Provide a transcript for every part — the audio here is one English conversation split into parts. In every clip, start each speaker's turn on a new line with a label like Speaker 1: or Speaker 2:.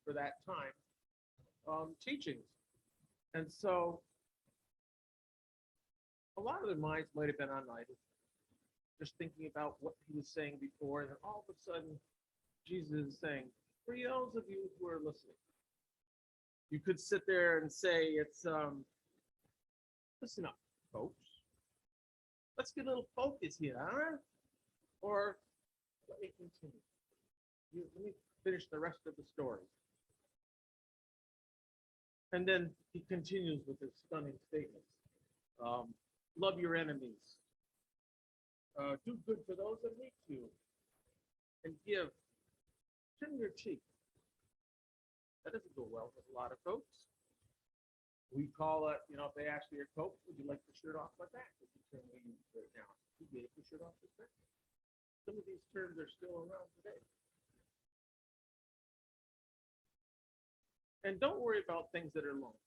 Speaker 1: for that time teachings. And so a lot of their minds might have been on idle, just thinking about what he was saying before. And then all of a sudden, Jesus is saying, for those of you who are listening, you could sit there and say, it's, listen up, folks. Let's get a little focus here, huh? Or let me continue. Let me finish the rest of the story. And then he continues with his stunning statements. Love your enemies. Do good for those that hate you. And turn your cheek. That doesn't go well with a lot of folks. We call it, if they ask for your coat, would you like the shirt off my back? Is the term we use right now. You gave the shirt off his back. Some of these terms are still around today. And don't worry about things that are loaned.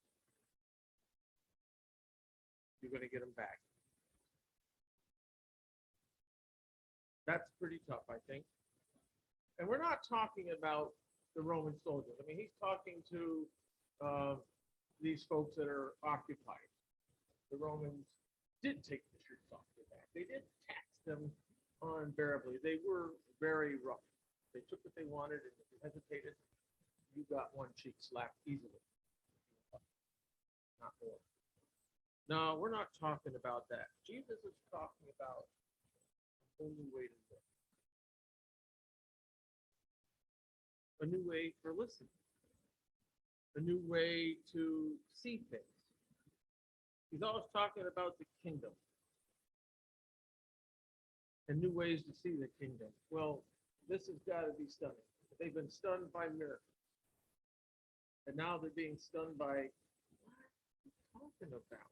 Speaker 1: You're going to get them back. That's pretty tough, I think. And we're not talking about the Roman soldiers. I mean, he's talking to these folks that are occupied. The Romans did take the shirts off their back. They did tax them unbearably. They were very rough. They took what they wanted, and if you hesitated, you got one cheek slapped easily. Not more. No, we're not talking about that. Jesus is talking about a whole new way to live. A new way for listening. A new way to see things. He's always talking about the kingdom and new ways to see the kingdom. Well, this has got to be stunning. They've been stunned by miracles. And now they're being stunned by, what are you talking about?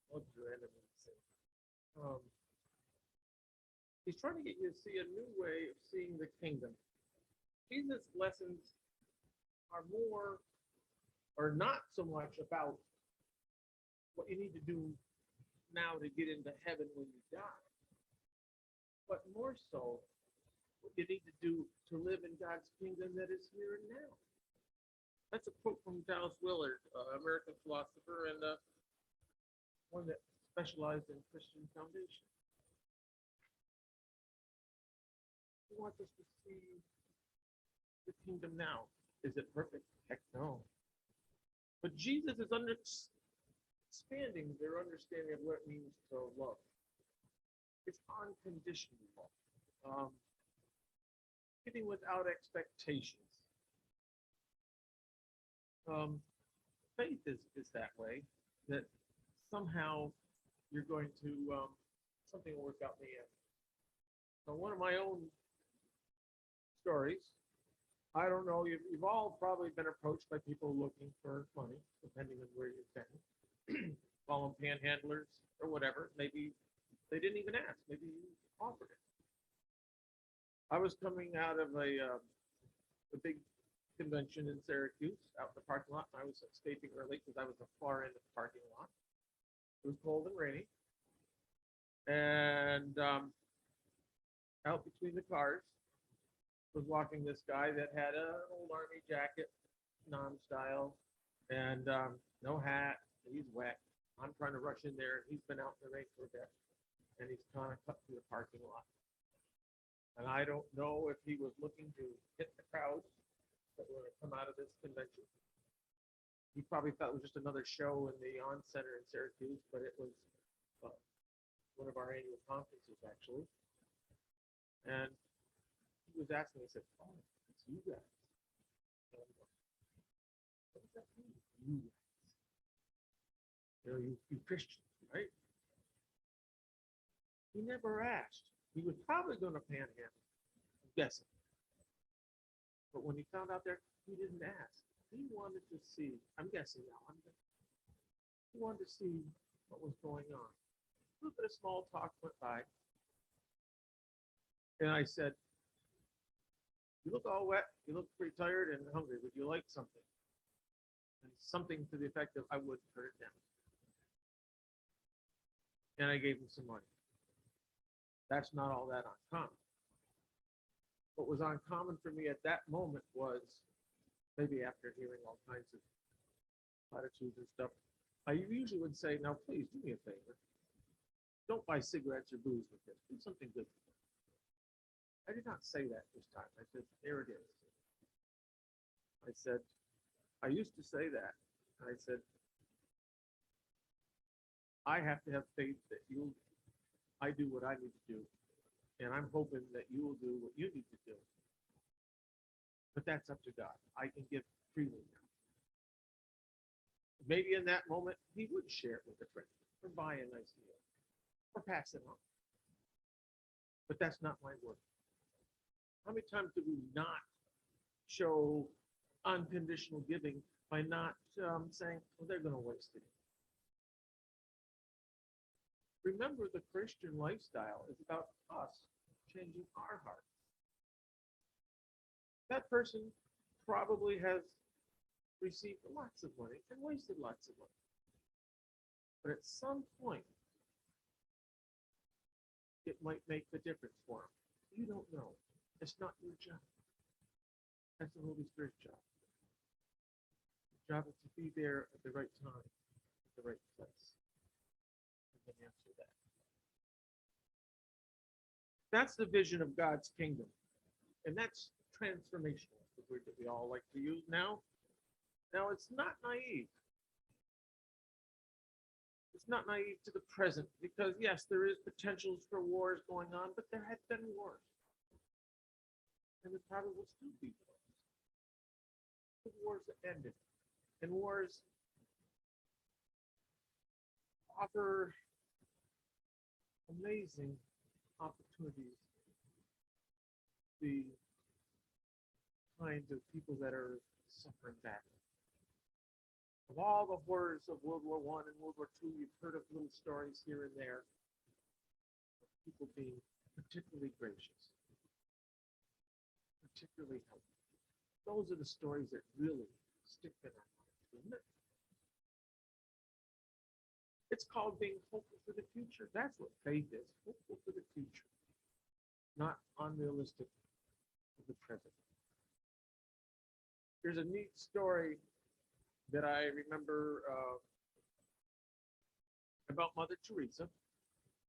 Speaker 1: What's your enemy saying? He's trying to get you to see a new way of seeing the kingdom. Jesus' lessons are more, or not so much about what you need to do now to get into heaven when you die, but more so what you need to do to live in God's kingdom that is here and now. That's a quote from Dallas Willard, American philosopher, and one that specialized in Christian foundation. He wants us to see the kingdom now. Is it perfect? Heck no. But Jesus is expanding their understanding of what it means to love. It's unconditional love. Giving without expectations. Faith is that way, that somehow you're going to, something will work out in the end. So one of my own stories, I don't know, you've all probably been approached by people looking for money, depending on where you've been. Call them panhandlers or whatever. Maybe they didn't even ask. Maybe you offered it. I was coming out of a big convention in Syracuse, out in the parking lot, and I was escaping early because I was the far end of the parking lot. It was cold and rainy. And out between the cars was walking this guy that had an old army jacket, non-style, and no hat. He's wet. I'm trying to rush in there, and he's been out in the rain for a bit, and he's kind of cut through the parking lot. And I don't know if he was looking to hit the crowds that were going to come out of this convention. He probably thought it was just another show in the On Center in Syracuse, but it was one of our annual conferences, actually. And he was asking me, he said, oh, it's you guys. And what does that mean? You guys. You Christians, right? He never asked. He was probably going to panhandle, I'm guessing. But when he found out there, he didn't ask. He wanted to see, I'm guessing now, he wanted to see what was going on. A little bit of small talk went by. And I said, you look all wet, you look pretty tired and hungry. Would you like something? And something to the effect of, I wouldn't turn it down. And I gave him some money. That's not all that uncommon. What was uncommon for me at that moment was maybe after hearing all kinds of platitudes and stuff, I usually would say, now please do me a favor. Don't buy cigarettes or booze with this. Do something good. I did not say that this time. I said, there it is. I said, I used to say that. I said, I have to have faith that I do what I need to do. And I'm hoping that you will do what you need to do. But that's up to God. I can give freely now. Maybe in that moment, he would share it with a friend or buy a nice meal or pass it on. But that's not my work. How many times do we not show unconditional giving by not saying, well, they're going to waste it? Remember, the Christian lifestyle is about us changing our hearts. That person probably has received lots of money and wasted lots of money. But at some point, it might make the difference for them. You don't know. It's not your job. That's the Holy Spirit's job. Your job is to be there at the right time, at the right place. And then answer that. That's the vision of God's kingdom. And that's transformational, the word that we all like to use now. Now, it's not naive. It's not naive to the present because, yes, there is potentials for wars going on, but there had been wars. And there probably will still be wars. The wars that ended. And wars offer amazing opportunities to the kinds of people that are suffering badly. Of all the horrors of World War I and World War II, you've heard of little stories here and there of people being particularly gracious, particularly helpful. Those are the stories that really stick in our minds, isn't it? It's called being hopeful for the future. That's what faith is, hopeful for the future, not unrealistic for the present. There's a neat story that I remember about Mother Teresa.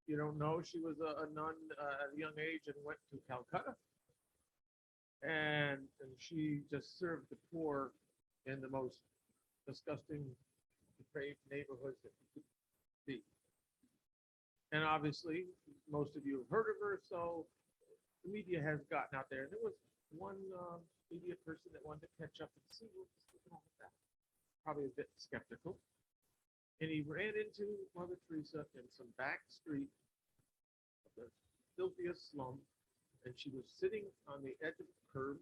Speaker 1: You don't know, she was a nun at a young age and went to Calcutta. And she just served the poor in the most disgusting, depraved neighborhoods that you could be. And obviously, most of you have heard of her, so the media has gotten out there. And there was one media person that wanted to catch up and see what was going on with that. Probably a bit skeptical. And he ran into Mother Teresa in some back street of the filthiest slum, and she was sitting on the edge of the curb.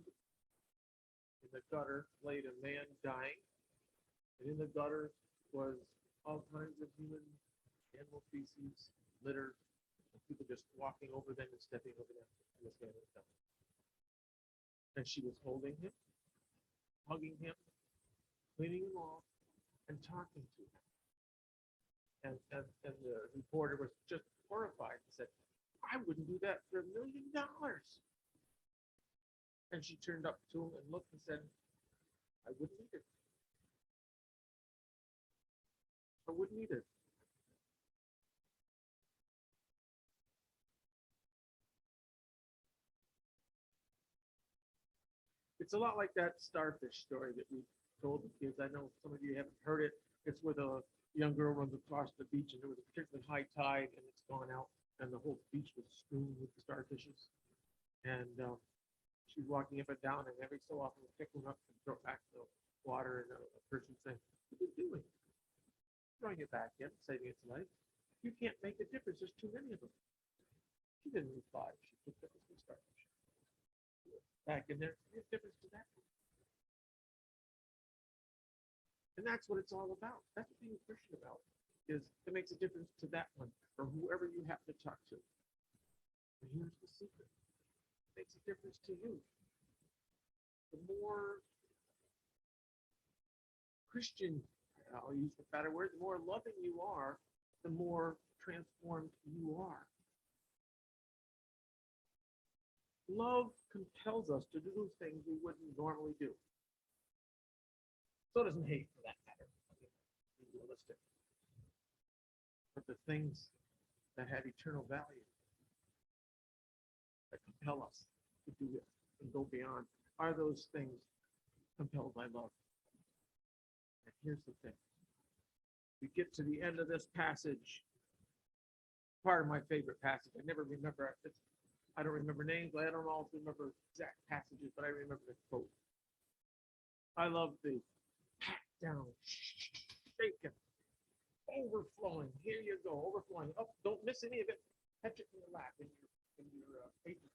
Speaker 1: In the gutter laid a man dying, and in the gutter was all kinds of human animal feces, litter, and people just walking over them and stepping over them. And this man was dying. And she was holding him, hugging him, cleaning him off, and talking to him. And the reporter was just horrified and said, I wouldn't do that for $1 million. And she turned up to him and looked and said, I wouldn't either. I wouldn't either. It's a lot like that starfish story that we told the kids. I know some of you haven't heard it. It's where the young girl runs across the beach and there was a particularly high tide and it's gone out and the whole beach was strewn with the starfishes. And she's walking up and down and every so often would pick one up and throw it back to the water, and a person saying, what are you doing? Throwing it back in, saving its life. You can't make a difference. There's too many of them. She didn't reply. She picked up the starfish. Back in there, what difference to that? And that's what it's all about. That's what being a Christian about, is it makes a difference to that one or whoever you have to talk to. And here's the secret. It makes a difference to you. The more Christian, I'll use the better word, the more loving you are, the more transformed you are. Love compels us to do things we wouldn't normally do. So doesn't hate, for that matter. Be realistic. But the things that have eternal value, that compel us to do it and go beyond, are those things compelled by love. And here's the thing. We get to the end of this passage, part of my favorite passage. I never remember, I don't remember names, I don't always remember exact passages, but I remember the quote. I love the pat down, shaken, overflowing. Here you go, overflowing. Oh, don't miss any of it. Catch it in your lap, in your apron.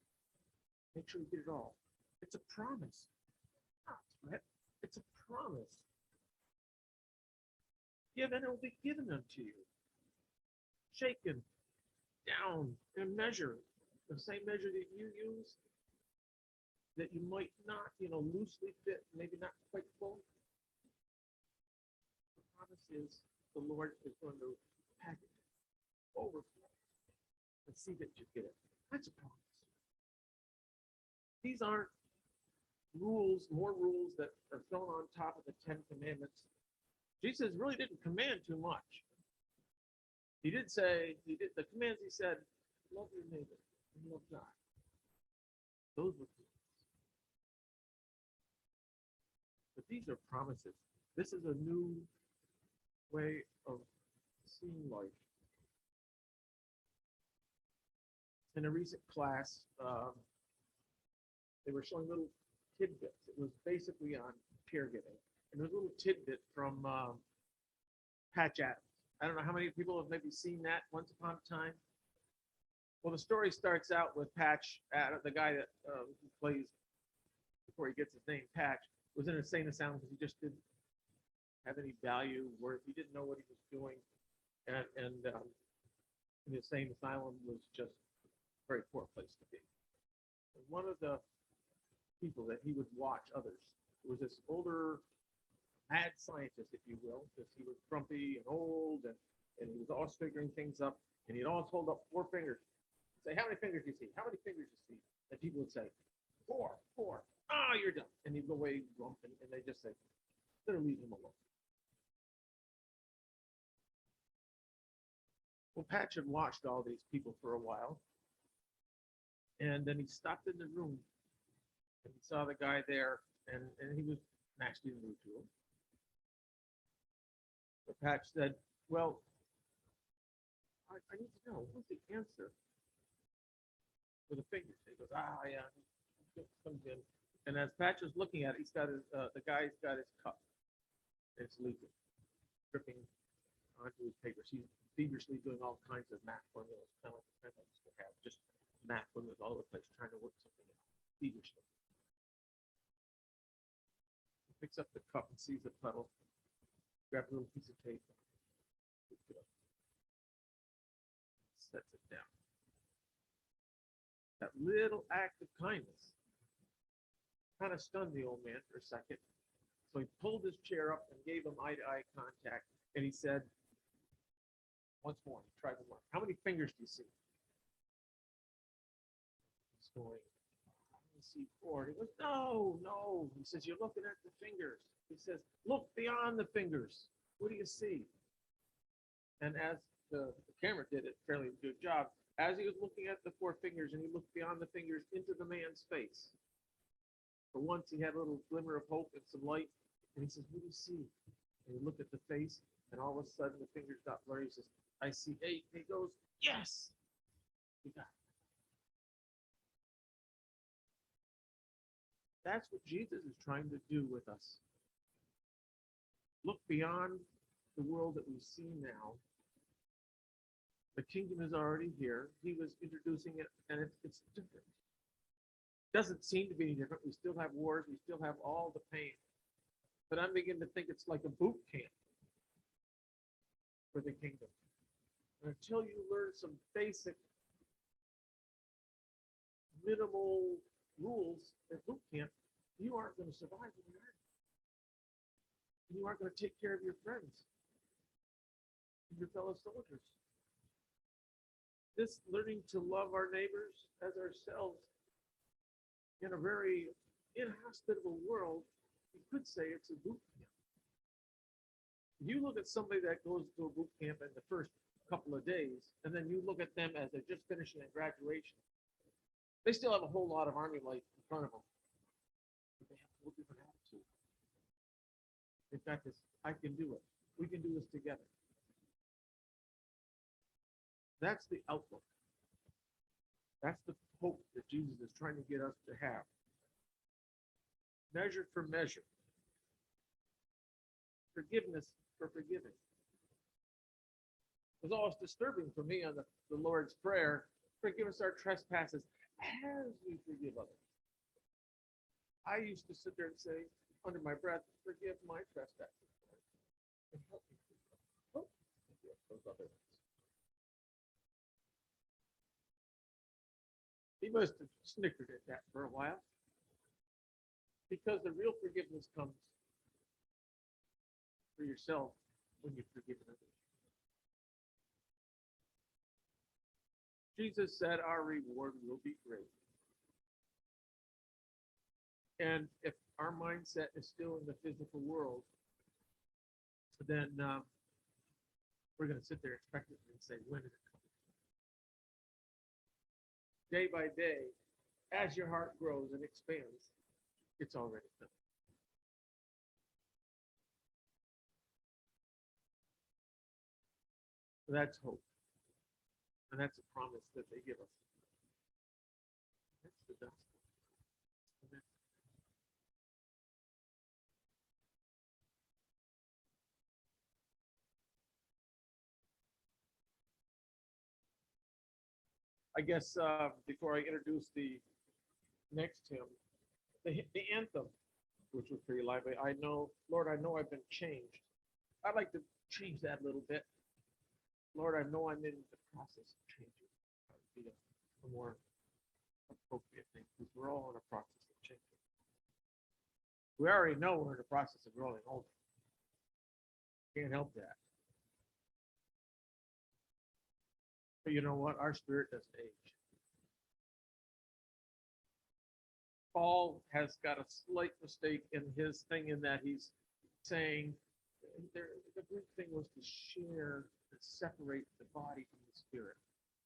Speaker 1: Make sure you get it all. It's a promise. Not a threat. It's a promise. Give and it will be given unto you. Shaken down in measure, the same measure that you use, that you might not, loosely fit, maybe not quite full. The promise is the Lord is going to package it, overflow, and see that you get it. That's a promise. These aren't rules, more rules that are thrown on top of the 10 Commandments. Jesus really didn't command too much. He did say, the commands he said, love your neighbor and love God. Those were commands. But these are promises. This is a new way of seeing life. In a recent class, they were showing little tidbits. It was basically on caregiving. And there's a little tidbit from Patch Adams. I don't know how many people have maybe seen that once upon a time. Well, the story starts out with Patch, the guy that plays, before he gets his name, Patch, was in an insane asylum because he just didn't have any value, worth. He didn't know what he was doing. And the insane asylum was just a very poor place to be. And one of the people that he would watch others was this older mad scientist, if you will, because he was grumpy and old, and he was always figuring things up, and he'd always hold up 4 fingers. Say, how many fingers do you see? How many fingers do you see? And people would say, 4. Ah, you're done. And he'd go away grumping, and they just say, better leave him alone. Well, Patch had watched all these people for a while, and then he stopped in the room, and he saw the guy there, and he was actually new to him. The Patch said, well, I need to know, what's the answer for the fingers? He goes, yeah, comes in. And as Patch was looking at it, he's got the guy's got his cup. It's leaking, dripping onto his papers. He's feverishly doing all kinds of math formulas, kind of like the friend I used to have, just math formulas all over the place, trying to work something out, feverishly. He picks up the cup and sees the puddle, grabs a little piece of tape, picks it up, sets it down. That little act of kindness kind of stunned the old man for a second. So he pulled his chair up and gave him eye-to-eye contact, and he said, once more, he tried one more. How many fingers do you see? He's going, I see 4. He goes, no. He says, you're looking at the fingers. He says, look beyond the fingers. What do you see? And as the camera did a fairly good job, as he was looking at the 4 fingers and he looked beyond the fingers into the man's face, for once he had a little glimmer of hope and some light, and he says, what do you see? And he looked at the face, and all of a sudden the fingers got blurry. He says, I see 8. And he goes, yes, you got it. That's what Jesus is trying to do with us. Look beyond the world that we see now. The kingdom is already here. He was introducing it, and it's different. It doesn't seem to be any different. We still have wars. We still have all the pain. But I'm beginning to think it's like a boot camp for the kingdom. And until you learn some basic, minimal rules at boot camp, you aren't going to survive in the army. You aren't going to take care of your friends and your fellow soldiers. This learning to love our neighbors as ourselves in a very inhospitable world, you could say it's a boot camp. You look at somebody that goes to a boot camp in the first couple of days, and then you look at them as they're just finishing a graduation. They still have a whole lot of Army life in front of them. But they have a whole different attitude. In fact, it's, I can do it. We can do this together. That's the outlook. That's the hope that Jesus is trying to get us to have. Measure for measure. Forgiveness for forgiving. It was always disturbing for me on the Lord's Prayer. Forgive us our trespasses as we forgive others. I used to sit there and say, under my breath, forgive my trespasses. And help me forgive those other ones. He must have snickered at that for a while. Because the real forgiveness comes for yourself when you've forgiven others. Jesus said our reward will be great. And if our mindset is still in the physical world, then we're going to sit there expectantly and say, when is it coming? Day by day, as your heart grows and expands, it's already done. That's hope. And that's a promise that they give us. That's the gospel. I guess before I introduce the next hymn, the anthem, which was pretty lively. I know, Lord, I know I've been changed. I'd like to change that a little bit. Lord, I know I'm in the process of changing. That would be a more appropriate thing, because we're all in a process of changing. We already know we're in the process of growing older. Can't help that. But you know what? Our spirit doesn't age. Paul has got a slight mistake in his thing in that he's saying the Greek thing was to share and separate the body from the spirit.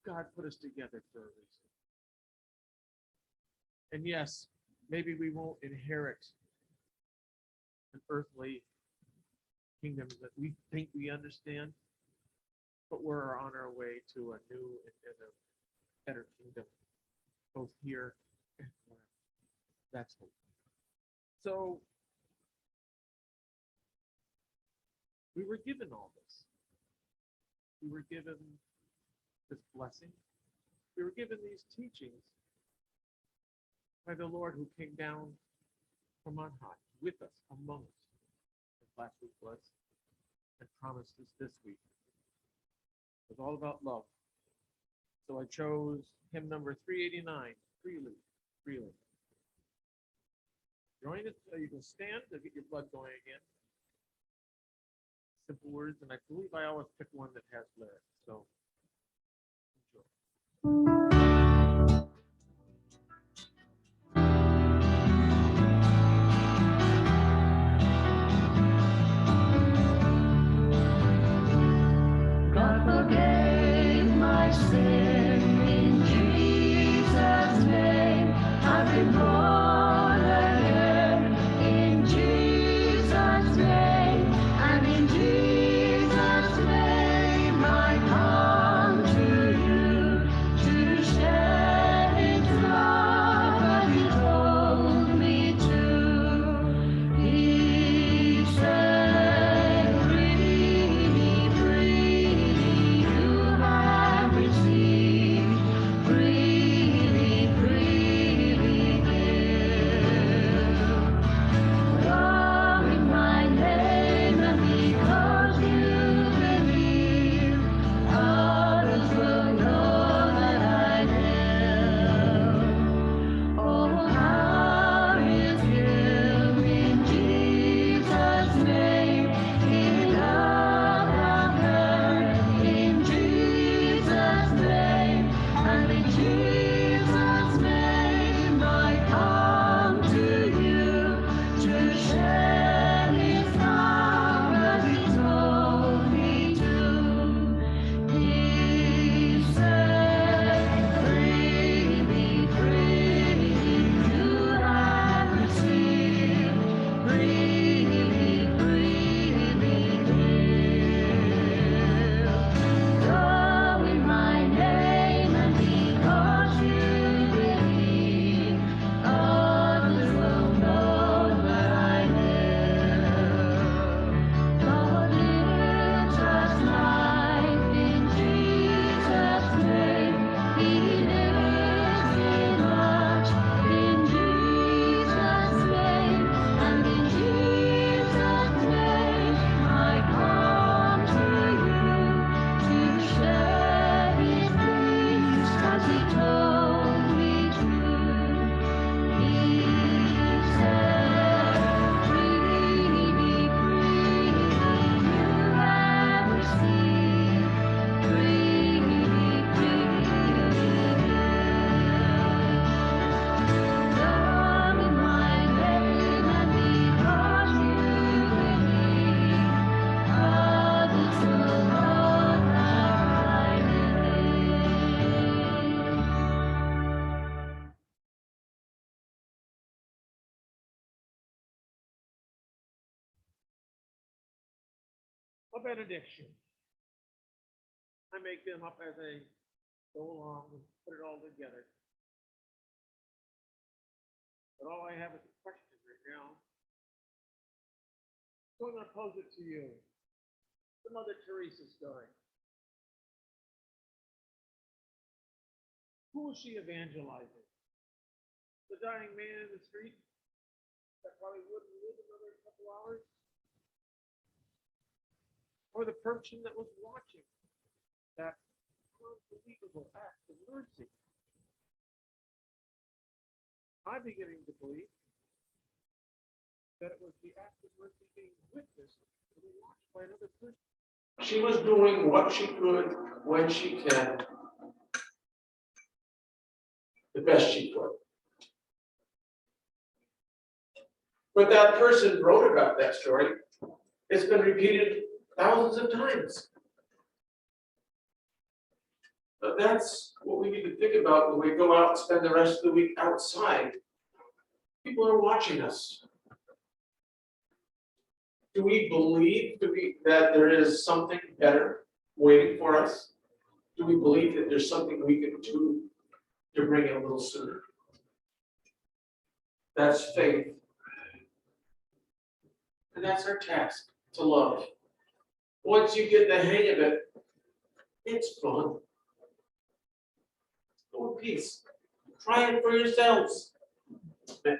Speaker 1: God put us together for a reason. And yes, maybe we won't inherit an earthly kingdom that we think we understand, but we're on our way to a new and a better kingdom, both here and forever. That's hope. So we were given all this. We were given this blessing. We were given these teachings by the Lord who came down from on high with us, among us, as last week was, and promised us this week. It was all about love. So I chose hymn number 389, Freely, Freely. Join it, you can stand to get your blood going again. Simple words, and I believe I always pick one that has lyrics, so enjoy.
Speaker 2: God forgave my sin in Jesus' name. I've been born again in Jesus' name, and in Jesus' name I come to you to
Speaker 1: benediction. I make them up as I go along and put it all together. But all I have is a question right now. So I'm going to pose it to you. The Mother Teresa story. Who was she evangelizing? The dying man in the street that probably wouldn't live another couple hours? Or the person that was watching that unbelievable act of mercy? I'm beginning to believe that it was the act of mercy being witnessed and watched by another person.
Speaker 3: She was doing what she could when she can, the best she could. But that person wrote about that story. It's been repeated thousands of times. But that's what we need to think about when we go out and spend the rest of the week outside. People are watching us. Do we believe that there is something better waiting for us? Do we believe that there's something we can do to bring it a little sooner? That's faith. And that's our task, to love. Once you get the hang of it, it's fun. Go in peace. Try it for yourselves. Amen.